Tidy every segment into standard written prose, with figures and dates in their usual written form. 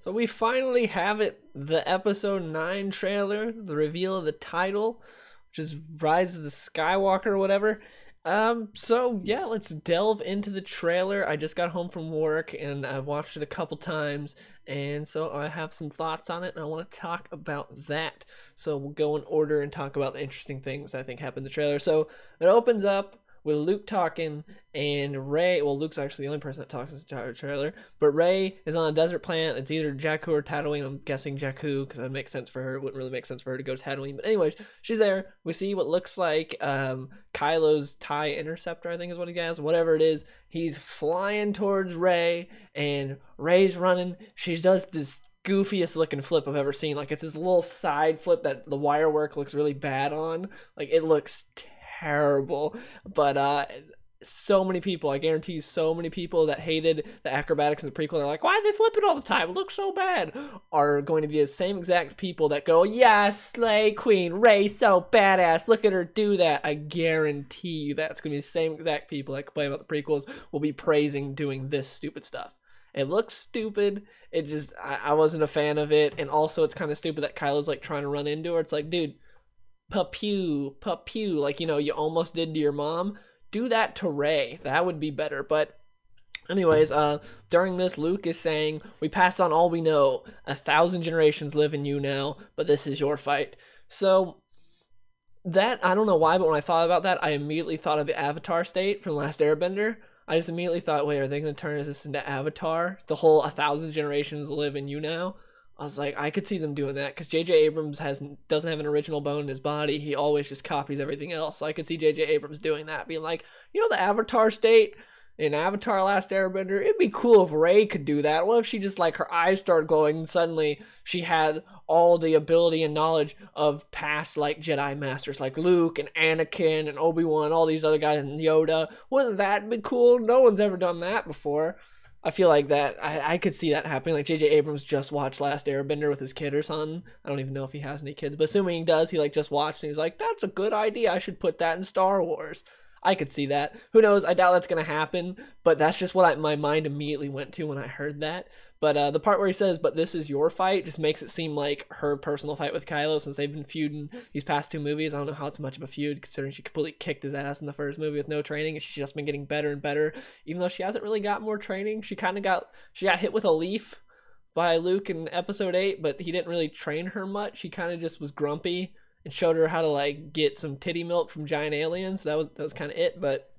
So we finally have it, the episode 9 trailer, the reveal of the title, which is Rise of the Skywalker or whatever. So yeah, let's delve into the trailer. I just got home from work and I've watched it a couple times, and so I have some thoughts on it and I want to talk about that. So we'll go in order and talk about the interesting things I think happened in the trailer. So it opens up with Luke talking and Rey. Well, Luke's actually the only person that talks in this entire trailer, but Rey is on a desert planet. It's either Jakku or Tatooine. I'm guessing Jakku because that makes sense for her. It wouldn't really make sense for her to go to Tatooine. But anyways, she's there. We see what looks like Kylo's TIE Interceptor, I think is what he has. Whatever it is, he's flying towards Rey, and Rey's running. She does this goofiest looking flip I've ever seen. Like, it's this little side flip that the wire work looks really bad on. Like, it looks terrible. But so many people, I guarantee you, so many people that hated the acrobatics in the prequel, are like, why are they flipping all the time? It looks so bad. Are going to be the same exact people that go, yes, Slay Queen, Rey so badass, look at her do that. I guarantee you that's going to be the same exact people that complain about the prequels will be praising doing this stupid stuff. It looks stupid. It just, I wasn't a fan of it. And also, it's kind of stupid that Kylo's like trying to run into her. It's like, dude, papew, like, you know, you almost did to your mom. Do that to Rey. That would be better. But anyways, during this, Luke is saying, we passed on all we know. 1,000 generations live in you now, but this is your fight. So that, I don't know why, but when I thought about that, I immediately thought of the Avatar state from The Last Airbender. I just immediately thought, wait, are they going to turn this into Avatar? The whole 1,000 generations live in you now? I was like, I could see them doing that, because J.J. Abrams doesn't have an original bone in his body. He always just copies everything else. So I could see J.J. Abrams doing that, being like, you know, the Avatar state in Avatar Last Airbender? It'd be cool if Rey could do that. What if she just, like, her eyes started glowing and suddenly she had all the ability and knowledge of past, like, Jedi masters, like Luke and Anakin and Obi-Wan, all these other guys, and Yoda? Wouldn't that be cool? No one's ever done that before. I feel like that I could see that happening. Like, J.J. Abrams just watched Last Airbender with his kid or something. I don't even know if he has any kids, but assuming he does, he like just watched and he's like, that's a good idea. I should put that in Star Wars. I could see that. Who knows? I doubt that's going to happen, but that's just what my mind immediately went to when I heard that. But the part where he says, but this is your fight, just makes it seem like her personal fight with Kylo, since they've been feuding these past 2 movies. I don't know how it's much of a feud, considering she completely kicked his ass in the first movie with no training, and she's just been getting better and better. Even though she hasn't really got more training, she got hit with a leaf by Luke in episode 8, but he didn't really train her much. He kind of just was grumpy and showed her how to, like, get some titty milk from giant aliens. That was kind of it, but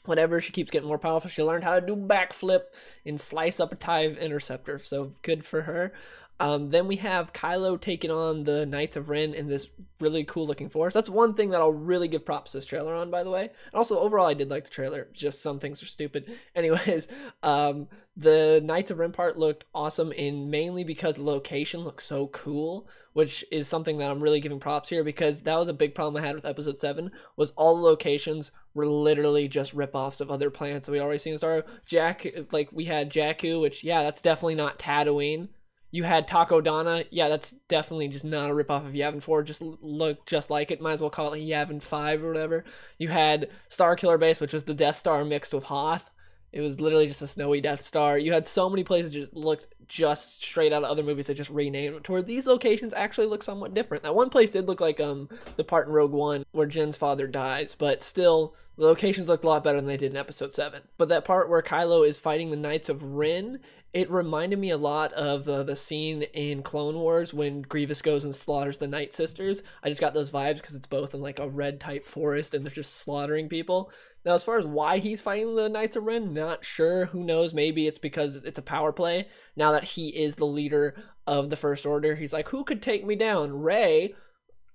whatever, she keeps getting more powerful. She learned how to do backflip and slice up a TIE Interceptor, so good for her. Then we have Kylo taking on the Knights of Ren in this really cool looking force. That's one thing that I'll really give props to this trailer on, by the way. And also, overall, I did like the trailer. Just some things are stupid. Anyways, the Knights of Ren part looked awesome, and mainly because the location looked so cool, which is something that I'm really giving props here, because that was a big problem I had with episode 7, was all the locations were literally just ripoffs of other planets that we already seen in Star Wars. Like, we had Jakku, which, yeah, that's definitely not Tatooine. You had Takodana. Yeah, that's definitely just not a ripoff of Yavin 4. Just look just like it. Might as well call it like Yavin 5 or whatever. You had Starkiller Base, which was the Death Star mixed with Hoth. It was literally just a snowy Death Star. You had so many places just looked just straight out of other movies that just renamed it, to where these locations actually look somewhat different. That one place did look like the part in Rogue One where Jin's father dies, but still, the locations looked a lot better than they did in episode 7. But that part where Kylo is fighting the Knights of Ren, it reminded me a lot of the scene in Clone Wars when Grievous goes and slaughters the Night Sisters. I just got those vibes because it's both in like a red type forest and they're just slaughtering people. Now, as far as why he's fighting the Knights of Ren, not sure. Who knows? Maybe it's because it's a power play. Now that he is the leader of the First Order, he's like, who could take me down? Rey,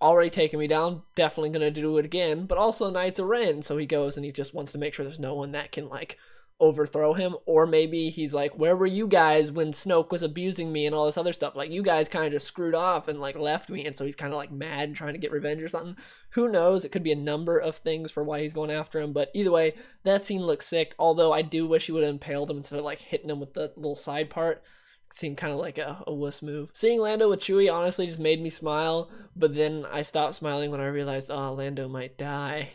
already taken me down, definitely gonna do it again, but also Knights of Ren. So he goes and he just wants to make sure there's no one that can, like, overthrow him. Or maybe he's like, where were you guys when Snoke was abusing me and all this other stuff? Like, you guys kind of just screwed off and like left me, and so he's kind of like mad and trying to get revenge or something. Who knows? It could be a number of things for why he's going after him, but either way, that scene looks sick. Although I do wish he would have impaled him instead of like hitting him with the little side part. It seemed kind of like a wuss move. Seeing Lando with Chewie honestly just made me smile, but then I stopped smiling when I realized, oh, Lando might die.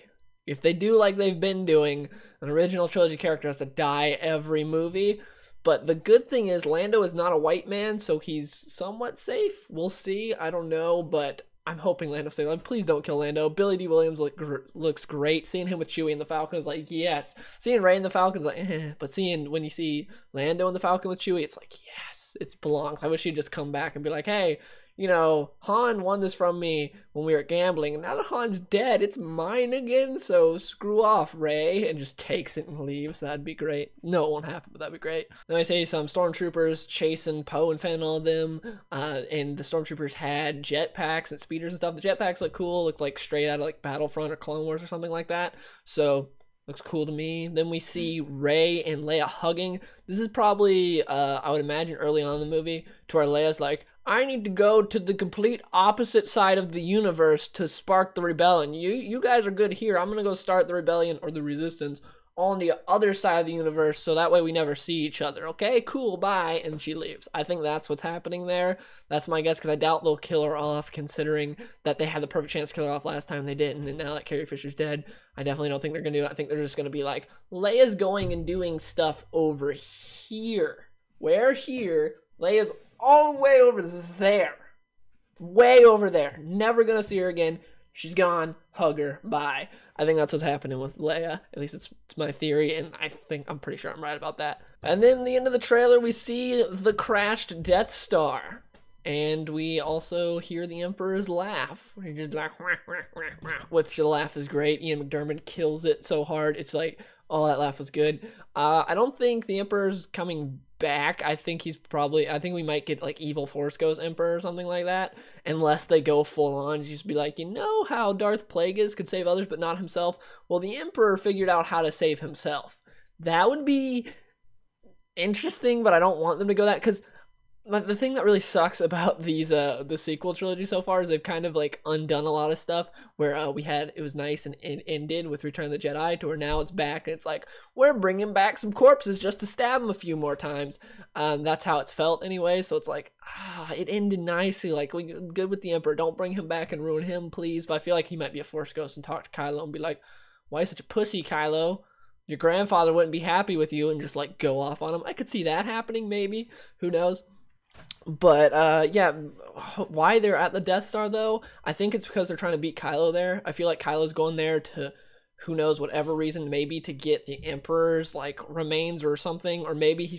If they do like they've been doing, an original trilogy character has to die every movie, But the good thing is Lando is not a white man, so he's somewhat safe. We'll see. I don't know, but I'm hoping Lando stays alive. Please don't kill Lando. Billy D. Williams looks great. Seeing him with Chewie and the Falcon is like, yes. Seeing Rey and the Falcon is like, eh. But when you see Lando and the Falcon with Chewie, it's like, yes, it belongs. I wish he'd just come back and be like, hey, you know, Han won this from me when we were gambling, and now that Han's dead, it's mine again, so screw off, Rey, and just takes it and leaves. That'd be great. No, it won't happen, but that'd be great. Then I see some stormtroopers chasing Poe and Finn and all of them, and the stormtroopers had jetpacks and speeders and stuff. The jetpacks look cool, look like straight out of like Battlefront or Clone Wars or something like that, so looks cool to me. Then we see Rey and Leia hugging. This is probably, I would imagine, early on in the movie, to where Leia's like, I need to go to the complete opposite side of the universe to spark the rebellion. You guys are good here. I'm going to go start the rebellion or the resistance on the other side of the universe, so that way we never see each other. Okay, cool, bye. And she leaves. I think that's what's happening there. That's my guess, because I doubt they'll kill her off, considering that they had the perfect chance to kill her off last time they didn't, and now that Carrie Fisher's dead, I definitely don't think they're going to do it. I think they're just going to be like, Leia's going and doing stuff over here. Where here? Leia's all the way over there. Way over there. Never gonna see her again. She's gone. Hug her. Bye. I think that's what's happening with Leia. At least it's my theory, and I'm pretty sure I'm right about that. And then the end of the trailer, we see the crashed Death Star. And we also hear the Emperor's laugh. He just like, wah, wah, wah, wah, which the laugh is great. Ian McDiarmid kills it so hard. It's like, oh, that laugh was good. I don't think the Emperor's coming back. I think we might get like Evil Force Ghost Emperor or something like that, unless they go full on, just be like, you know how Darth Plagueis could save others but not himself? Well, the Emperor figured out how to save himself. That would be interesting, but I don't want them to go that, because the thing that really sucks about these the sequel trilogy so far is they've kind of like undone a lot of stuff, where it was nice and it ended with Return of the Jedi, to where now it's back and it's like, we're bringing back some corpses just to stab them a few more times. That's how it's felt anyway, so it's like, it ended nicely, like, we good with the Emperor, don't bring him back and ruin him, please. But I feel like he might be a Force ghost and talk to Kylo and be like, why are you such a pussy, Kylo? Your grandfather wouldn't be happy with you, and just like go off on him. I could see that happening, maybe, who knows. But yeah, why they're at the Death Star though, I think it's because they're trying to beat Kylo there. I feel like Kylo's going there to, who knows, whatever reason, maybe to get the Emperor's like remains or something, or maybe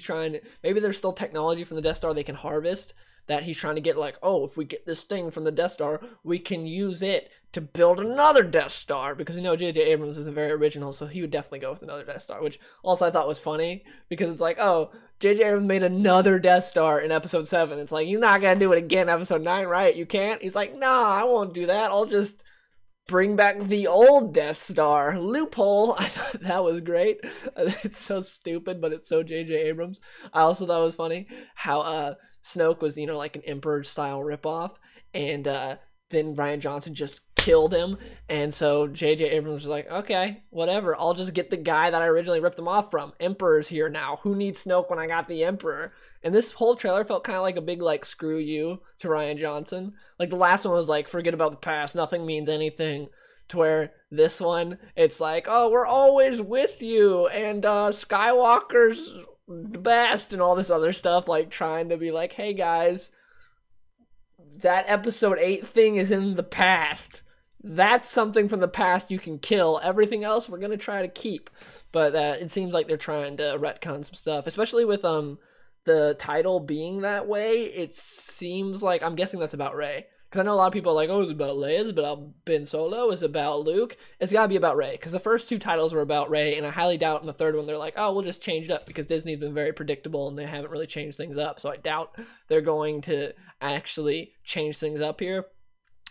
maybe there's still technology from the Death Star they can harvest, that he's trying to get, like, oh, if we get this thing from the Death Star, we can use it to build another Death Star, because you know J.J. Abrams isn't very original, so he would definitely go with another Death Star, which also I thought was funny, because it's like, oh, J.J. Abrams made another Death Star in Episode 7. It's like, you're not gonna do it again in Episode 9, right? You can't? He's like, nah, I won't do that. I'll just bring back the old Death Star. Loophole. I thought that was great. It's so stupid, but it's so J.J. Abrams. I also thought it was funny how Snoke was, you know, like an Emperor-style ripoff, and then Rian Johnson just killed him, and so J.J. Abrams was like, okay, whatever, I'll just get the guy that I originally ripped him off from. Emperor's here now. Who needs Snoke when I got the Emperor? And this whole trailer felt kind of like a big, like, screw you to Rian Johnson. Like, the last one was like, forget about the past, nothing means anything, to where this one, it's like, oh, we're always with you, and Skywalker's the best, and all this other stuff, like, trying to be like, hey, guys, that Episode 8 thing is in the past. That's something from the past you can kill. Everything else we're going to try to keep. But it seems like they're trying to retcon some stuff, especially with the title being that way. It seems like, I'm guessing that's about Rey. Because I know a lot of people are like, oh, it's about Leia, it's about Ben Solo, it's about Luke. It's got to be about Rey. Because the first two titles were about Rey, and I highly doubt in the third one they're like, oh, we'll just change it up. Because Disney's been very predictable, and they haven't really changed things up. So I doubt they're going to actually change things up here.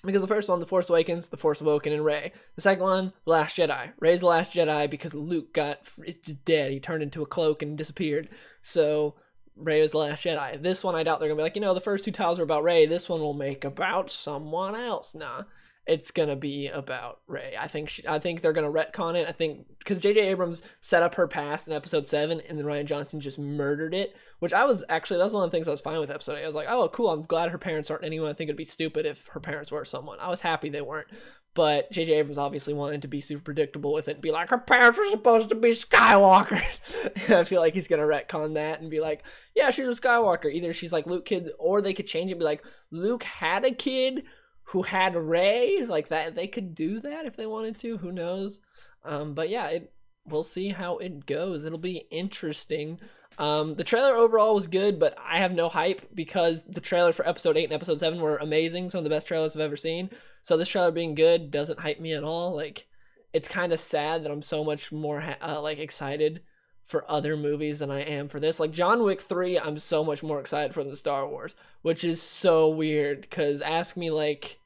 Because the first one, The Force Awakens, The Force Awoken, and Rey. The second one, The Last Jedi. Rey's The Last Jedi because Luke it's just dead. He turned into a cloak and disappeared. So Rey was The Last Jedi. This one, I doubt they're going to be like, you know, the first two titles are about Rey. This one will make about someone else. Nah, it's going to be about Rey. I think they're going to retcon it. I think, because J.J. Abrams set up her past in Episode 7, and then Rian Johnson just murdered it, which that's one of the things I was fine with Episode 8. I was like, oh, cool, I'm glad her parents aren't anyone. I think it'd be stupid if her parents were someone. I was happy they weren't. But J.J. Abrams obviously wanted to be super predictable with it and be like, her parents were supposed to be Skywalkers. And I feel like he's going to retcon that and be like, yeah, she's a Skywalker. Either she's like Luke kid, or they could change it and be like, Luke had a kid who had Rey. Like that, they could do that if they wanted to. Who knows? But yeah, we'll see how it goes. It'll be interesting. The trailer overall was good, but I have no hype because the trailer for episode 8 and episode 7 were amazing. Some of the best trailers I've ever seen. So this trailer being good doesn't hype me at all. Like, it's kind of sad that I'm so much more like excited for other movies than I am for this. Like John Wick 3, I'm so much more excited for than Star Wars, which is so weird. Cause ask me like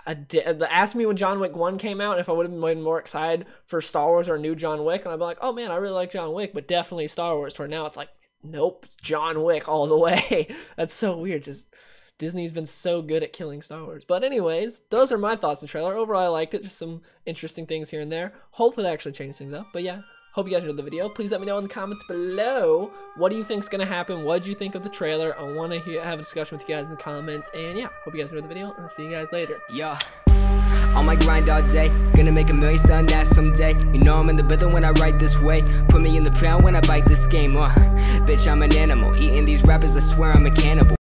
ask me when John Wick 1 came out if I would have been more excited for Star Wars or a new John Wick, and I'd be like, oh man, I really like John Wick, but definitely Star Wars. For now, it's like, nope, it's John Wick all the way. That's so weird. Just Disney's been so good at killing Star Wars. But anyways, those are my thoughts on the trailer. Overall, I liked it. Just some interesting things here and there. Hopefully that actually changes things up. But yeah, hope you guys enjoyed the video. Please let me know in the comments below, what do you think's gonna happen? What did you think of the trailer? I want to have a discussion with you guys in the comments. And yeah, hope you guys enjoyed the video, and I'll see you guys later. Yeah. On my grind all day, gonna make $1 million selling that someday. You know I'm in the building when I write this way. Put me in the pound when I bite this game, bitch, I'm an animal. Eating these rappers, I swear I'm a cannibal.